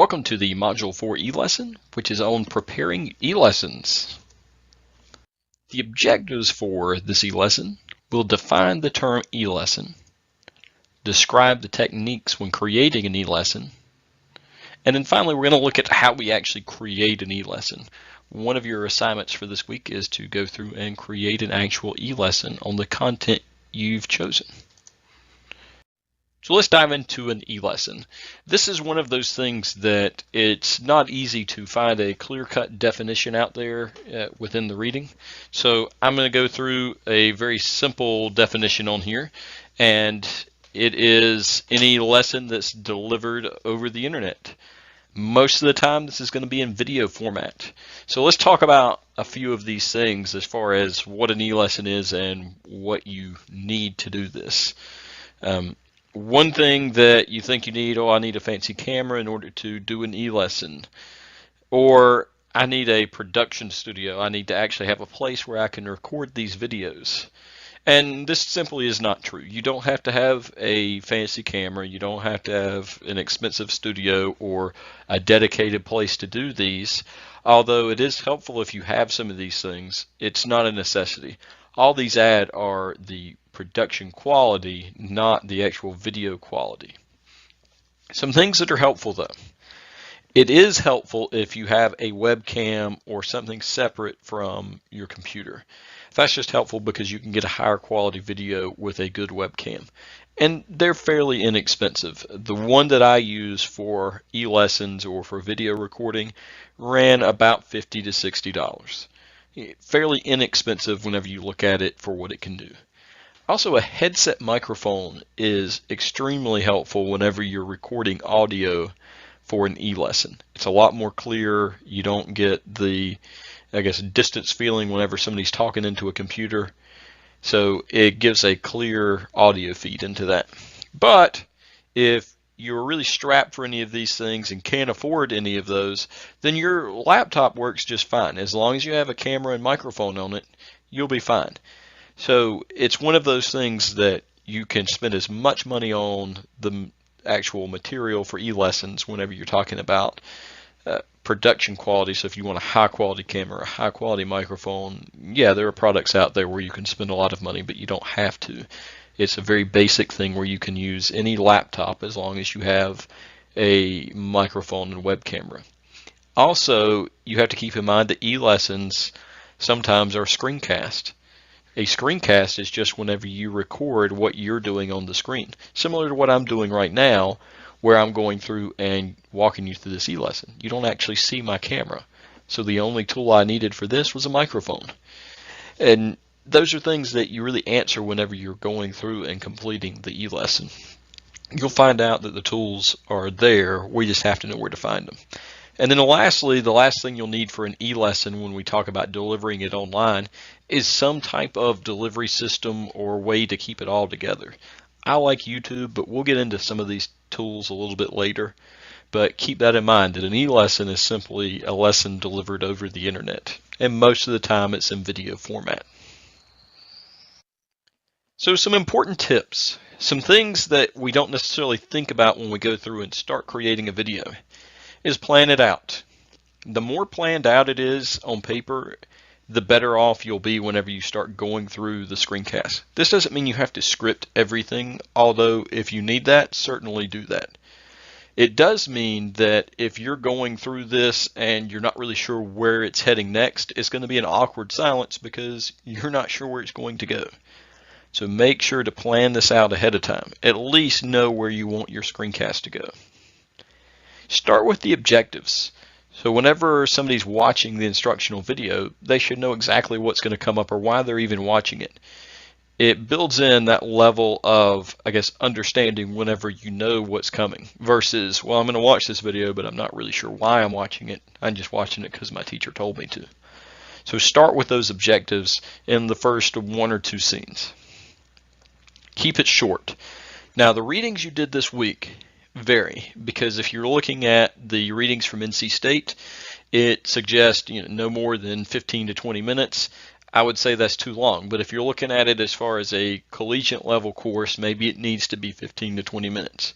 Welcome to the Module 4 e-lesson, which is on preparing e-lessons. The objectives for this e-lesson will define the term e-lesson, describe the techniques when creating an e-lesson, and then finally we're going to look at how we actually create an e-lesson. One of your assignments for this week is to go through and create an actual e-lesson on the content you've chosen. So let's dive into an e-lesson. This is one of those things that it's not easy to find a clear-cut definition out there within the reading. So I'm going to go through a very simple definition on here, and it is any lesson that's delivered over the internet. Most of the time this is going to be in video format. So let's talk about a few of these things as far as what an e-lesson is and what you need to do this. One thing that you think you need, I need a fancy camera in order to do an e-lesson, or I need a production studio. I need to actually have a place where I can record these videos. And this simply is not true. You don't have to have a fancy camera. You don't have to have an expensive studio or a dedicated place to do these. Although it is helpful if you have some of these things, it's not a necessity. All these add are the production quality, not the actual video quality. Some things that are helpful though. It is helpful if you have a webcam or something separate from your computer. That's just helpful because you can get a higher quality video with a good webcam. And they're fairly inexpensive. The one that I use for e-lessons or for video recording ran about $50 to $60. Fairly inexpensive whenever you look at it for what it can do. Also, a headset microphone is extremely helpful whenever you're recording audio for an e-lesson. It's a lot more clear. You don't get the, distance feeling whenever somebody's talking into a computer. So it gives a clear audio feed into that. But if you're really strapped for any of these things and can't afford any of those, then your laptop works just fine. As long as you have a camera and microphone on it, you'll be fine. So it's one of those things that you can spend as much money on the actual material for e-lessons whenever you're talking about production quality. So if you want a high quality camera, a high quality microphone, yeah, there are products out there where you can spend a lot of money, but you don't have to. It's a very basic thing where you can use any laptop as long as you have a microphone and web camera. Also, you have to keep in mind that e-lessons sometimes are screencast. A screencast is just whenever you record what you're doing on the screen. Similar to what I'm doing right now, where I'm going through and walking you through this e-lesson. You don't actually see my camera. So the only tool I needed for this was a microphone. And those are things that you really answer whenever you're going through and completing the e-lesson. You'll find out that the tools are there. We just have to know where to find them. And then lastly, the last thing you'll need for an e-lesson when we talk about delivering it online is some type of delivery system or way to keep it all together. I like YouTube, but we'll get into some of these tools a little bit later. But keep that in mind that an e-lesson is simply a lesson delivered over the internet. And most of the time it's in video format. So some important tips, some things that we don't necessarily think about when we go through and start creating a video is plan it out. The more planned out it is on paper, the better off you'll be whenever you start going through the screencast. This doesn't mean you have to script everything, although if you need that, certainly do that. It does mean that if you're going through this and you're not really sure where it's heading next, it's going to be an awkward silence because you're not sure where it's going to go. So make sure to plan this out ahead of time. At least know where you want your screencast to go. Start with the objectives. So whenever somebody's watching the instructional video, they should know exactly what's going to come up or why they're even watching it. It builds in that level of, understanding whenever you know what's coming versus, well, I'm going to watch this video, but I'm not really sure why I'm watching it. I'm just watching it because my teacher told me to. So start with those objectives in the first one or two scenes. Keep it short. Now, the readings you did this week vary because if you're looking at the readings from NC State, it suggests no more than 15 to 20 minutes. I would say that's too long, but if you're looking at it as far as a collegiate level course, maybe it needs to be 15 to 20 minutes.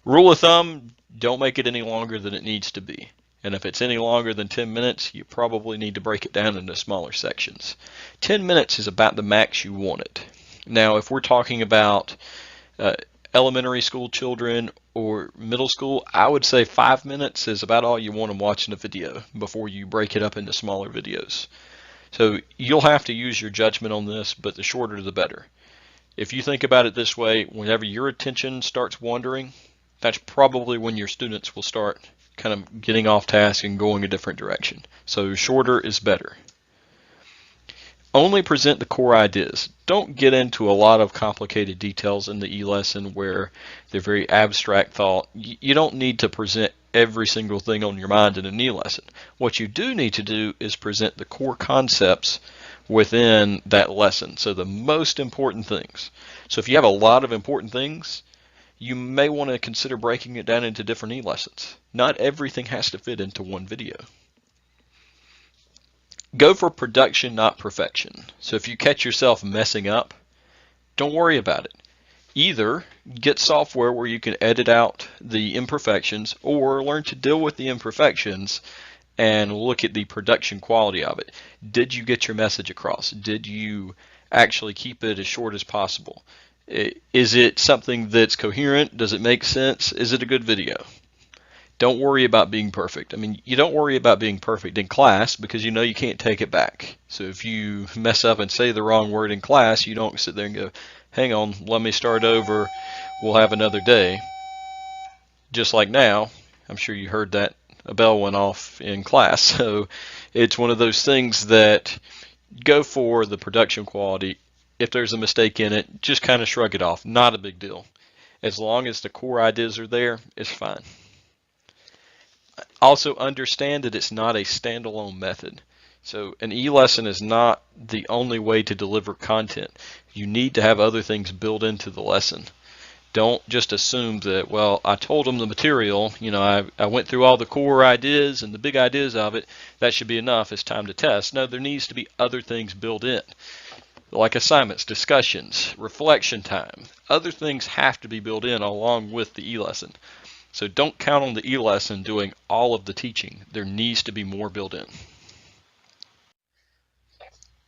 Rule of thumb, don't make it any longer than it needs to be. And if it's any longer than 10 minutes, you probably need to break it down into smaller sections. 10 minutes is about the max you want it. Now, if we're talking about elementary school children or middle school, I would say 5 minutes is about all you want them watching a video before you break it up into smaller videos. So you'll have to use your judgment on this, but the shorter the better. If you think about it this way, whenever your attention starts wandering, that's probably when your students will start kind of getting off task and going a different direction. So shorter is better. Only present the core ideas. Don't get into a lot of complicated details in the e-lesson where they're very abstract thought. You don't need to present every single thing on your mind in an e-lesson. What you do need to do is present the core concepts within that lesson. So the most important things. So if you have a lot of important things, you may want to consider breaking it down into different e-lessons. Not everything has to fit into one video. Go for production, not perfection. So if you catch yourself messing up, don't worry about it. Either get software where you can edit out the imperfections, or learn to deal with the imperfections and look at the production quality of it. Did you get your message across? Did you actually keep it as short as possible? Is it something that's coherent? Does it make sense? Is it a good video? Don't worry about being perfect. I mean, you don't worry about being perfect in class because you know you can't take it back. So if you mess up and say the wrong word in class, you don't sit there and go, hang on, let me start over. We'll have another day. Just like now, I'm sure you heard that a bell went off in class. So it's one of those things that go for the production quality. If there's a mistake in it, just kind of shrug it off. Not a big deal. As long as the core ideas are there, it's fine. Also understand that it's not a standalone method. So an e-lesson is not the only way to deliver content. You need to have other things built into the lesson. Don't just assume that, well, I told them the material, you know, I went through all the core ideas and the big ideas of it, that should be enough, it's time to test. No, there needs to be other things built in, like assignments, discussions, reflection time. Other things have to be built in along with the e-lesson. So don't count on the e-lesson doing all of the teaching. There needs to be more built in.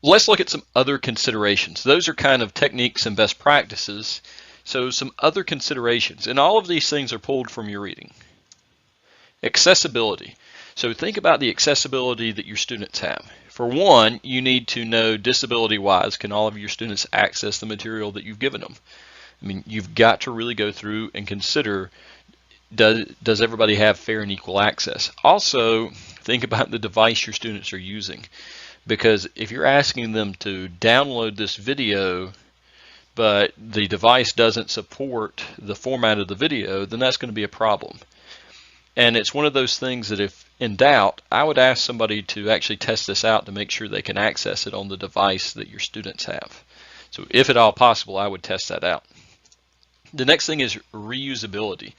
Let's look at some other considerations. Those are kind of techniques and best practices. So some other considerations, and all of these things are pulled from your reading. Accessibility. So think about the accessibility that your students have. For one, you need to know disability-wise, can all of your students access the material that you've given them? I mean, you've got to really go through and consider, does everybody have fair and equal access? Also, think about the device your students are using. Because if you're asking them to download this video, but the device doesn't support the format of the video, then that's going to be a problem. And it's one of those things that if in doubt, I would ask somebody to actually test this out to make sure they can access it on the device that your students have. So if at all possible, I would test that out. The next thing is reusability.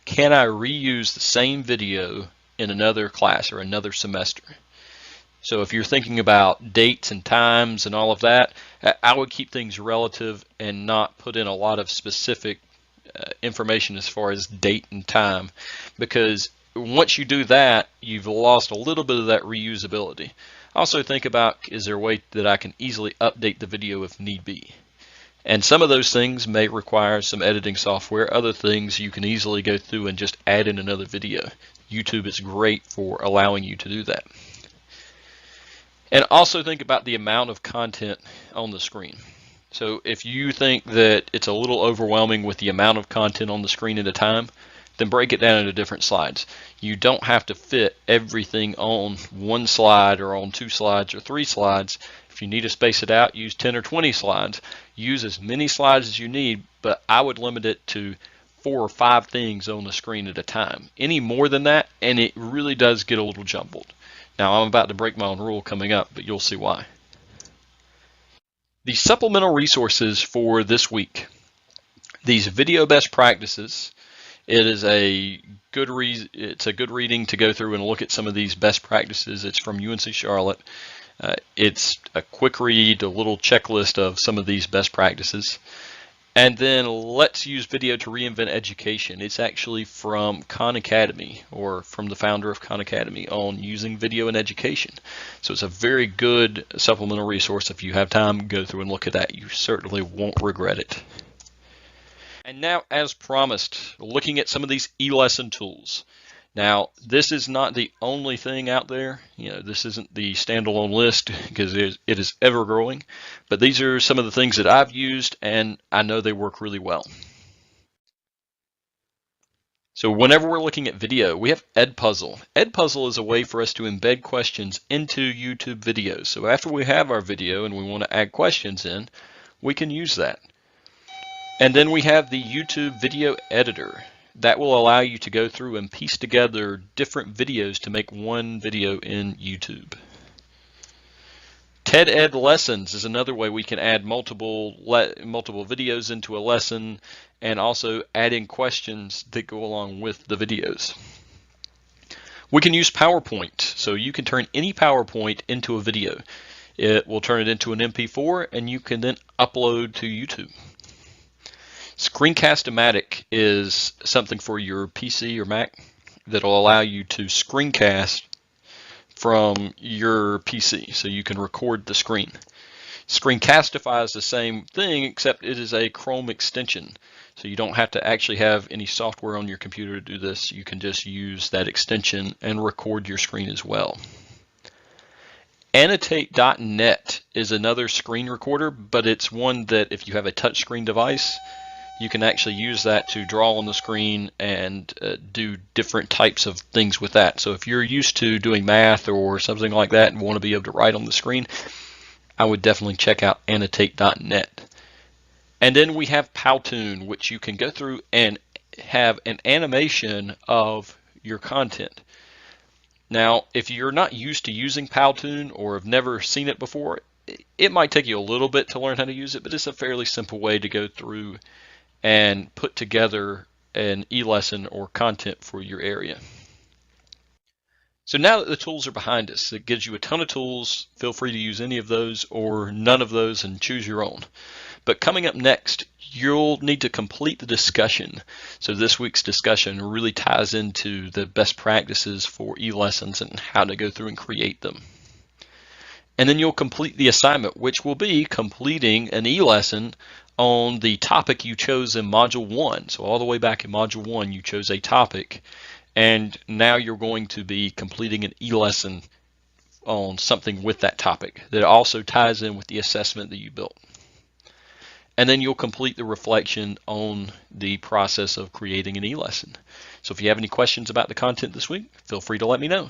Can I reuse the same video in another class or another semester? So if you're thinking about dates and times and all of that, I would keep things relative and not put in a lot of specific information as far as date and time, because once you do that, you've lost a little bit of that reusability. Also think about, is there a way that I can easily update the video if need be? And some of those things may require some editing software. Other things you can easily go through and just add in another video. YouTube is great for allowing you to do that. And also think about the amount of content on the screen. So if you think that it's a little overwhelming with the amount of content on the screen at a time, then break it down into different slides. You don't have to fit everything on one slide or on 2 slides or 3 slides. If you need to space it out, use 10 or 20 slides. Use as many slides as you need, but I would limit it to 4 or 5 things on the screen at a time. Any more than that, and it really does get a little jumbled. Now, I'm about to break my own rule coming up, but you'll see why. The supplemental resources for this week. These video best practices. It is a good reading to go through and look at some of these best practices. It's from UNC Charlotte. It's a quick read, a little checklist of some of these best practices. And then let's use video to reinvent education. It's actually from Khan Academy, or from the founder of Khan Academy, on using video in education. So it's a very good supplemental resource. If you have time, go through and look at that. You certainly won't regret it. And now, as promised, looking at some of these e-lesson tools. Now, this is not the only thing out there. This isn't the standalone list because it is ever growing, but these are some of the things that I've used and I know they work really well. So whenever we're looking at video, we have Edpuzzle. Edpuzzle is a way for us to embed questions into YouTube videos. So after we have our video and we want to add questions in, we can use that. And then we have the YouTube video editor. That will allow you to go through and piece together different videos to make one video in YouTube. TED Ed Lessons is another way we can add multiple videos into a lesson, and also add in questions that go along with the videos. We can use PowerPoint, so you can turn any PowerPoint into a video. It will turn it into an MP4 and you can then upload to YouTube. Screencast-O-Matic is something for your PC or Mac that will allow you to screencast from your PC, so you can record the screen. Screencastify is the same thing, except it is a Chrome extension, so you don't have to actually have any software on your computer to do this. You can just use that extension and record your screen as well. Annotate.net is another screen recorder, but it's one that if you have a touchscreen device, you can actually use that to draw on the screen and do different types of things with that. So if you're used to doing math or something like that and want to be able to write on the screen, I would definitely check out Annotate.net. And then we have Powtoon, which you can go through and have an animation of your content. Now, if you're not used to using Powtoon or have never seen it before, it might take you a little bit to learn how to use it, but it's a fairly simple way to go through and put together an e-lesson or content for your area. So now that the tools are behind us, it gives you a ton of tools. Feel free to use any of those or none of those and choose your own. But coming up next, you'll need to complete the discussion. So this week's discussion really ties into the best practices for e-lessons and how to go through and create them. And then you'll complete the assignment, which will be completing an e-lesson on the topic you chose in Module 1. So all the way back in Module 1, you chose a topic, and now you're going to be completing an e-lesson on something with that topic that also ties in with the assessment that you built. And then you'll complete the reflection on the process of creating an e-lesson. So if you have any questions about the content this week, feel free to let me know.